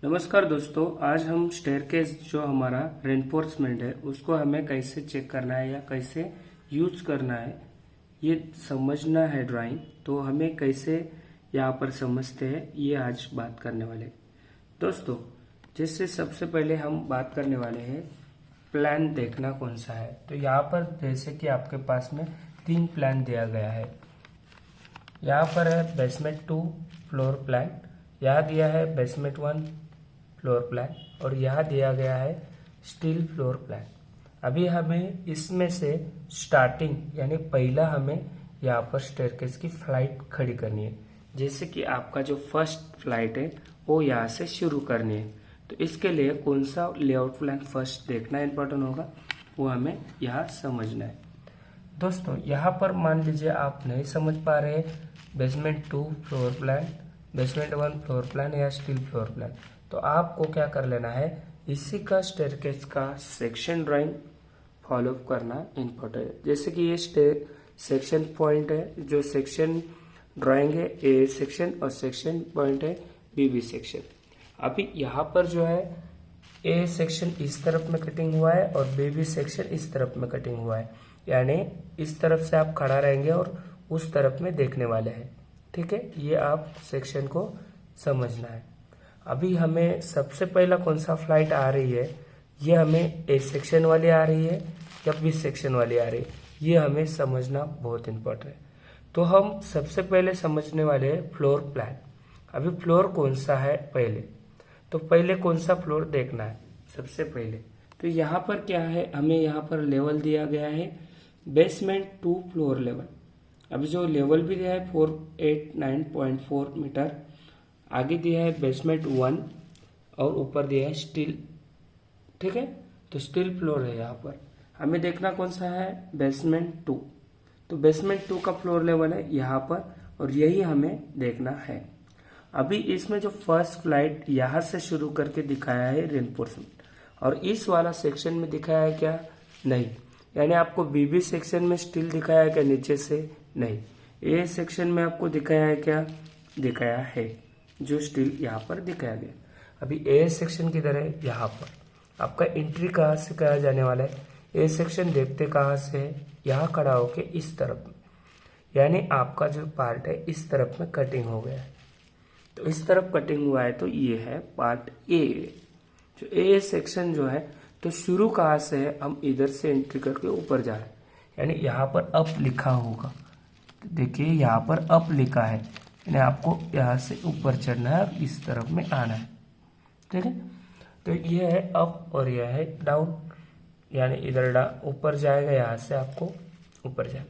नमस्कार दोस्तों, आज हम स्टेयरकेस जो हमारा रेनफोर्समेंट है उसको हमें कैसे चेक करना है या कैसे यूज करना है ये समझना है ड्राइंग। तो हमें कैसे यहाँ पर समझते हैं ये आज बात करने वाले हैं। दोस्तों, जैसे सबसे पहले हम बात करने वाले हैं प्लान देखना कौन सा है। तो यहाँ पर जैसे कि आपके पास में 3 प्लान दिया गया है। यहाँ पर है बेसमेंट 2 फ्लोर प्लान, यहाँ दिया है बेसमेंट 1 फ्लोर प्लान और यहाँ दिया गया है स्टील फ्लोर प्लान। अभी हमें इसमें से स्टार्टिंग यानी पहला हमें यहाँ पर स्टेयरकेस की फ्लाइट खड़ी करनी है। जैसे कि आपका जो फर्स्ट फ्लाइट है वो यहाँ से शुरू करनी है। तो इसके लिए कौन सा लेआउट प्लान फर्स्ट देखना इम्पोर्टेंट होगा, वो हमें यहाँ समझना है। दोस्तों, यहाँ पर मान लीजिए आप नहीं समझ पा रहे basement 2 floor plan, basement 1 floor plan या स्टील फ्लोर प्लान, तो आपको क्या कर लेना है, इसी का स्टेयरकेस का सेक्शन ड्राइंग फॉलो करना इम्पोर्टेंट है। जैसे कि ये सेक्शन पॉइंट है, जो सेक्शन ड्राइंग है ए सेक्शन और सेक्शन पॉइंट है बी सेक्शन। अभी यहाँ पर जो है ए सेक्शन इस तरफ में कटिंग हुआ है और बी सेक्शन इस तरफ में कटिंग हुआ है, यानी इस तरफ से आप खड़ा रहेंगे और उस तरफ में देखने वाले हैं। ठीक है, ये आप सेक्शन को समझना है। अभी हमें सबसे पहला कौन सा फ्लाइट आ रही है, ये हमें ए सेक्शन वाली आ रही है या बी सेक्शन वाली आ रही है, ये हमें समझना बहुत इम्पोर्टेंट है। तो हम सबसे पहले समझने वाले हैं फ्लोर प्लान। अभी फ्लोर कौन सा है पहले, तो पहले कौन सा फ्लोर देखना है सबसे पहले। तो यहाँ पर क्या है, हमें यहाँ पर लेवल दिया गया है बेसमेंट 2 फ्लोर लेवल। अभी जो लेवल भी दिया है 489.4 मीटर, आगे दिया है बेसमेंट 1 और ऊपर दिया है स्टील। ठीक है, तो स्टील फ्लोर है। यहाँ पर हमें देखना कौन सा है, बेसमेंट 2। तो बेसमेंट 2 का फ्लोर लेवल है यहाँ पर और यही हमें देखना है। अभी इसमें जो फर्स्ट फ्लाइट यहाँ से शुरू करके दिखाया है रेनफोर्समेंट, और इस वाला सेक्शन में दिखाया है क्या, नहीं। यानी आपको बीबी सेक्शन में स्टील दिखाया है क्या, नीचे से नहीं। ए सेक्शन में आपको दिखाया है क्या, दिखाया है जो स्टील यहाँ पर दिखाया गया। अभी ए सेक्शन किधर है, यहाँ पर। आपका एंट्री कहाँ से कहा जाने वाला है, ए सेक्शन देखते कहाँ से है, यहाँ खड़ा होके इस तरफ में, यानी आपका जो पार्ट है इस तरफ में कटिंग हो गया है। तो इस तरफ कटिंग हुआ है, तो ये है पार्ट ए। जो ए सेक्शन जो है, तो शुरू कहाँ से है, हम इधर से एंट्री करके ऊपर जा रहे हैं, यानी यहाँ पर अप लिखा होगा। देखिए यहाँ पर अप लिखा है, यानी आपको यहाँ से ऊपर चढ़ना है और इस तरफ में आना है। ठीक है, तो ये है अप और यह है डाउन, यानी इधर ऊपर जाएगा, यहाँ से आपको ऊपर जाना।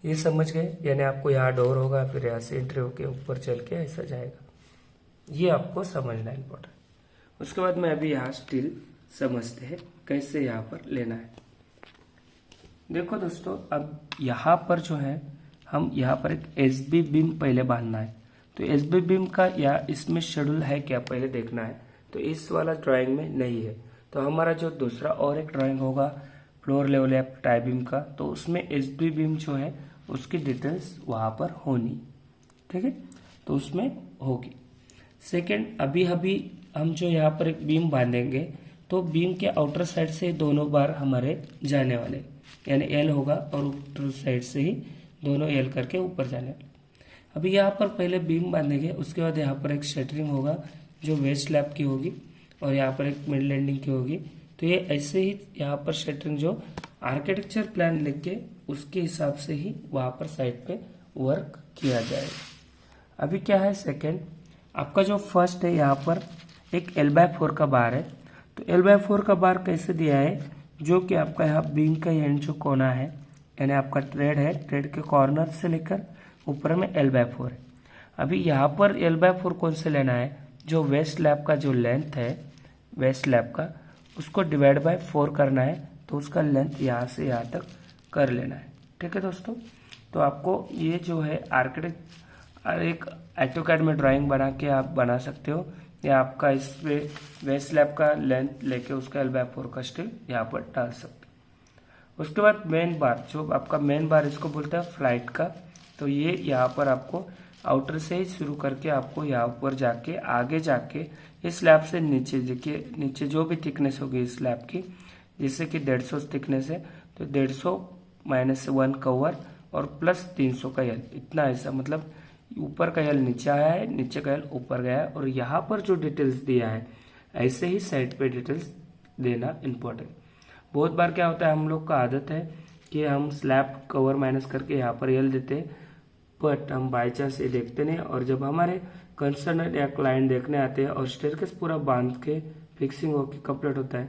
ये समझ गए, यानी आपको यहाँ डोर होगा, फिर यहाँ से एंट्री होके ऊपर चल के ऐसा जाएगा। ये आपको समझना इम्पोर्टेंट। उसके बाद में अभी यहाँ स्टील समझते हैं कैसे यहाँ पर लेना है। देखो दोस्तों, अब यहाँ पर जो है, हम यहाँ पर एक एसबी बीम पहले बांधना है। तो एसबी बीम का या इसमें शेड्यूल है क्या पहले देखना है। तो इस वाला ड्राइंग में नहीं है, तो हमारा जो दूसरा और एक ड्राइंग होगा फ्लोर लेवल या टाई बीम का, तो उसमें एसबी बीम जो है उसकी डिटेल्स वहाँ पर होनी। ठीक है, तो उसमें होगी। सेकेंड, अभी हम जो यहाँ पर एक बीम बांधेंगे, तो बीम के आउटर साइड से दोनों बार हमारे जाने वाले, यानी एल होगा और आउटर साइड से ही दोनों एल करके ऊपर जाने वाले। अभी यहाँ पर पहले बीम बांधेंगे, उसके बाद यहाँ पर एक शटरिंग होगा जो वेस्ट स्लैब की होगी और यहाँ पर एक मिड लैंडिंग की होगी। तो ये ऐसे ही यहाँ पर शटरिंग जो आर्किटेक्चर प्लान लिख के उसके हिसाब से ही वहाँ पर साइड पे वर्क किया जाएगा। अभी क्या है, सेकेंड आपका जो फर्स्ट है, यहाँ पर एक L/4 का बार है। तो L/4 का बार कैसे दिया है, जो कि आपका यहाँ बीम का एंड जो कोना है, यानी आपका ट्रेड है, ट्रेड के कॉर्नर से लेकर ऊपर में L/4 है। अभी यहाँ पर L/4 कौन से लेना है, जो वेस्ट स्लैब का जो लेंथ है, वेस्ट स्लैब का, उसको डिवाइड बाय 4 करना है। तो उसका लेंथ यहाँ से यहाँ तक कर लेना है। ठीक है दोस्तों, तो आपको ये जो है आर्किटेक्ट एक ऑटोकैड में ड्राइंग बना के आप बना सकते हो, या आपका इस पे वेस्ट स्लैब का लेंथ लेके उसका L/4 का स्टील यहाँ पर डाल सकते हो। उसके बाद मेन बार, जो आपका मेन बार इसको बोलते हैं फ्लाइट का, तो ये यहाँ पर आपको आउटर से ही शुरू करके आपको यहाँ पर जाके आगे जाके इस स्लैब से नीचे, देखिए नीचे जो भी थिकनेस होगी इस स्लैब की, जैसे कि 150 थिकनेस है तो 150 - 1 कवर और प्लस 300 का यल, इतना ऐसा, मतलब ऊपर का यल नीचे आया है, नीचे का यल ऊपर गया है। और यहाँ पर जो डिटेल्स दिया है ऐसे ही साइड पे डिटेल्स देना इम्पोर्टेंट। बहुत बार क्या होता है, हम लोग का आदत है कि हम स्लैब कवर माइनस करके यहाँ पर यल देते हैं, बट हम बाई चांस ये देखते नहीं। और जब हमारे कंसर्न या क्लाइंट देखने आते हैं और स्टेयरकेस पूरा बांध के फिक्सिंग होके कंप्लीट होता है,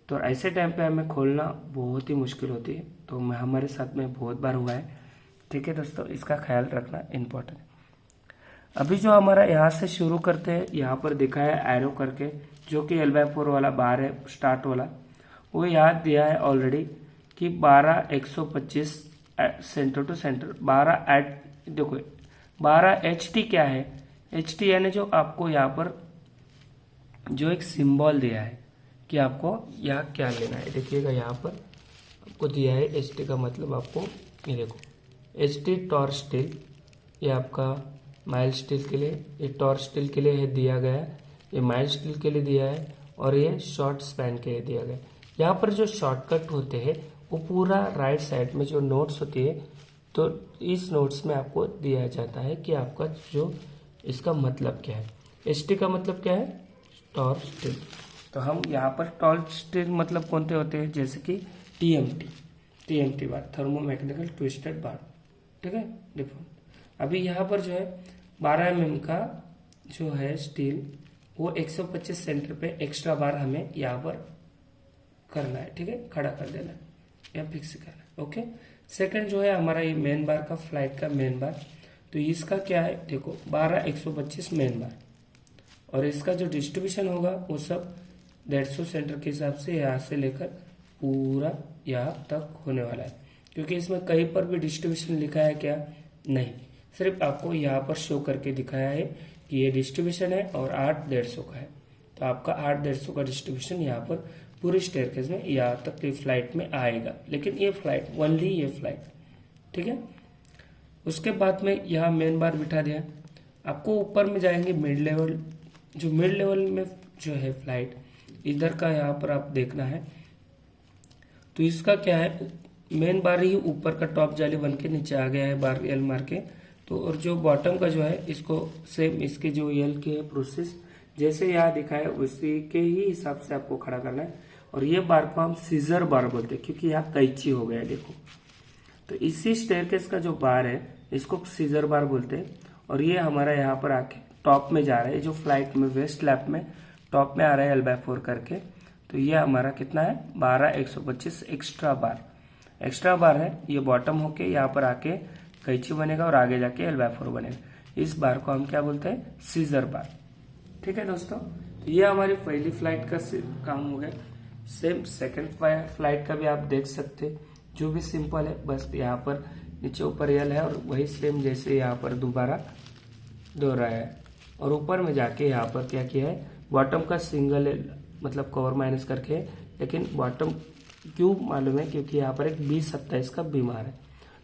तो ऐसे टाइम पे हमें खोलना बहुत ही मुश्किल होती है। तो हमारे साथ में बहुत बार हुआ है। ठीक है दोस्तों, इसका ख्याल रखना इम्पोर्टेंट है। अभी जो हमारा यहाँ से शुरू करते हैं, यहाँ पर दिखा है एरो करके, जो कि L/4 वाला बार है स्टार्ट वाला, वो याद दिया है ऑलरेडी कि 12/125 सेंटर टू सेंटर, 12 एट, देखो 12 HT क्या है, HT यानी जो आपको यहाँ पर जो एक सिंबल दिया है कि आपको यहाँ क्या लेना है। देखिएगा यहाँ पर आपको दिया है HT का मतलब, आपको ये देखो HT टॉर स्टील, ये आपका माइल स्टील के लिए, ये टॉर स्टील के लिए है दिया गया है, ये माइल स्टील के लिए दिया है, और ये शॉर्ट स्पैन के लिए दिया गया है। यहाँ पर जो शॉर्टकट होते हैं वो पूरा राइट साइड में जो नोट्स होती है, तो इस नोट्स में आपको दिया जाता है कि आपका जो इसका मतलब क्या है। HT का मतलब क्या है, टॉर स्टील। तो हम यहाँ पर टॉर स्टील मतलब कौन से होते हैं, जैसे कि TMT बार, थर्मो मैकेनिकल ट्विस्टेड बार। ठीक है, देखो अभी यहाँ पर जो है 12 mm का जो है स्टील, वो 125 सेंटर पे एक्स्ट्रा बार हमें यहाँ पर करना है। ठीक है, खड़ा कर देना है या फिक्स करना है। ओके, सेकंड जो है हमारा ये मेन बार का, फ्लाइट का मेन बार, तो इसका क्या है, देखो 12/125 मेन बार, और इसका जो डिस्ट्रीब्यूशन होगा वो सब 150 सेंटर के हिसाब से यहाँ से लेकर पूरा यहाँ तक होने वाला है। क्योंकि इसमें कहीं पर भी डिस्ट्रीब्यूशन लिखा है क्या, नहीं, सिर्फ आपको यहाँ पर शो करके दिखाया है कि ये डिस्ट्रीब्यूशन है और 8/150 का है। तो आपका 8/150 का डिस्ट्रीब्यूशन यहाँ पर पूरी स्टेयरकेस में यहाँ तक की फ्लाइट में आएगा। लेकिन ये फ्लाइट, ओनली ये फ्लाइट, ठीक है। उसके बाद में यहाँ मेन बार बिठा दिया, आपको ऊपर में जाएंगे मिड लेवल, जो मिड लेवल में जो है फ्लाइट, इधर का यहाँ पर आप देखना है। तो इसका क्या है, मेन बार ही ऊपर का टॉप जाली बन के नीचे आ गया है बार यल मार के। तो और जो बॉटम का जो है, इसको सेम इसके जो यल के प्रोसेस जैसे यहाँ दिखाए उसी के ही हिसाब से आपको खड़ा करना है। और ये बार को हम सीजर बार बोलते हैं क्योंकि यहाँ कैंची हो गया है, देखो। तो इसी स्टेयरकेस का जो बार है इसको सीजर बार बोलते हैं। और ये हमारा यहाँ पर आके टॉप में जा रहा है, जो फ्लाइट में वेस्ट लैप में टॉप में आ रहा है L/4 करके। तो ये हमारा कितना है, 12/125 एक्स्ट्रा बार है। ये बॉटम होके यहाँ पर आके कैंची बनेगा और आगे जाके L/4 बनेगा। इस बार को हम क्या बोलते हैं, सीजर बार। ठीक है दोस्तों, तो ये हमारी पहली फ्लाइट का काम हो गया। सेम सेकंड फ्लाइट का भी आप देख सकते हैं, जो भी सिंपल है, बस यहाँ पर नीचे ऊपर यल है और वही सेम जैसे यहाँ पर दोबारा दोहराया है। और ऊपर में जाके यहाँ पर क्या किया है, बॉटम का सिंगल मतलब कवर माइनस करके, लेकिन बॉटम क्यों मालूम है, क्योंकि यहाँ पर एक 20-27 का बीम आ रहा है।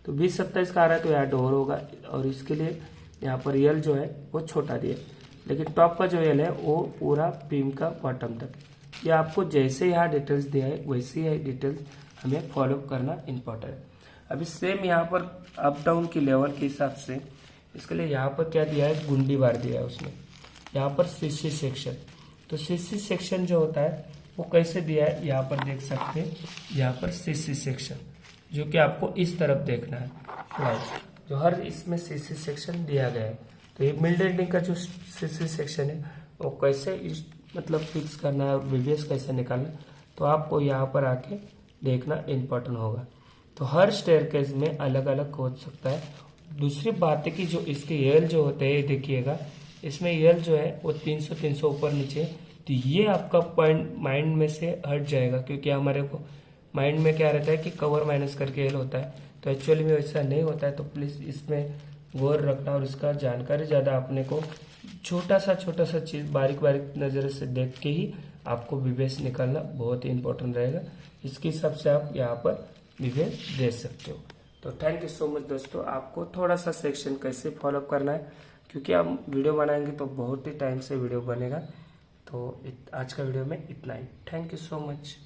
तो 20-27 का आ रहा है तो यहाँ डोर होगा, और इसके लिए यहाँ पर यल जो है वो छोटा दिया, लेकिन टॉप का जो यल है वो पूरा बीम का बॉटम तक। ये आपको जैसे यहाँ डिटेल्स दिया है वैसे ही डिटेल्स हमें फॉलो करना इम्पोर्टेंट है। अभी सेम यहाँ पर अप डाउन की लेवल के हिसाब से इसके लिए यहाँ पर क्या दिया है, गुंडी बार दिया है उसमें। यहाँ पर CC सेक्शन, तो CC सेक्शन जो होता है वो कैसे दिया है, यहाँ पर देख सकते हैं। यहाँ पर CC सेक्शन जो कि आपको इस तरफ देखना है फ्लाइट, जो हर इसमें CC सेक्शन दिया गया है। तो ये मिड एंडिंग का जो CC सेक्शन है वो कैसे मतलब फिक्स करना है और VBS कैसे निकालना, तो आपको यहाँ पर आके देखना इम्पोर्टेंट होगा। तो हर स्टेयरकेस में अलग अलग हो सकता है। दूसरी बात है कि जो इसके यल जो होते हैं, देखिएगा इसमें यल जो है वो 300 ऊपर नीचे, तो ये आपका पॉइंट माइंड में से हट जाएगा, क्योंकि हमारे को माइंड में क्या रहता है कि कवर माइनस करके यल होता है, तो एक्चुअली में वैसा नहीं होता है। तो प्लीज़ इसमें गौर रखना और इसका जानकारी ज़्यादा अपने को छोटा सा चीज़ बारीक नज़र से देख के ही आपको VBS निकालना बहुत ही इंपॉर्टेंट रहेगा। इसके हिसाब से आप यहाँ पर VBS दे सकते हो। तो थैंक यू सो मच दोस्तों। आपको थोड़ा सा सेक्शन कैसे फॉलोअप करना है, क्योंकि हम वीडियो बनाएंगे तो बहुत ही टाइम से वीडियो बनेगा। तो आज का वीडियो में इतना ही। Thank you so much.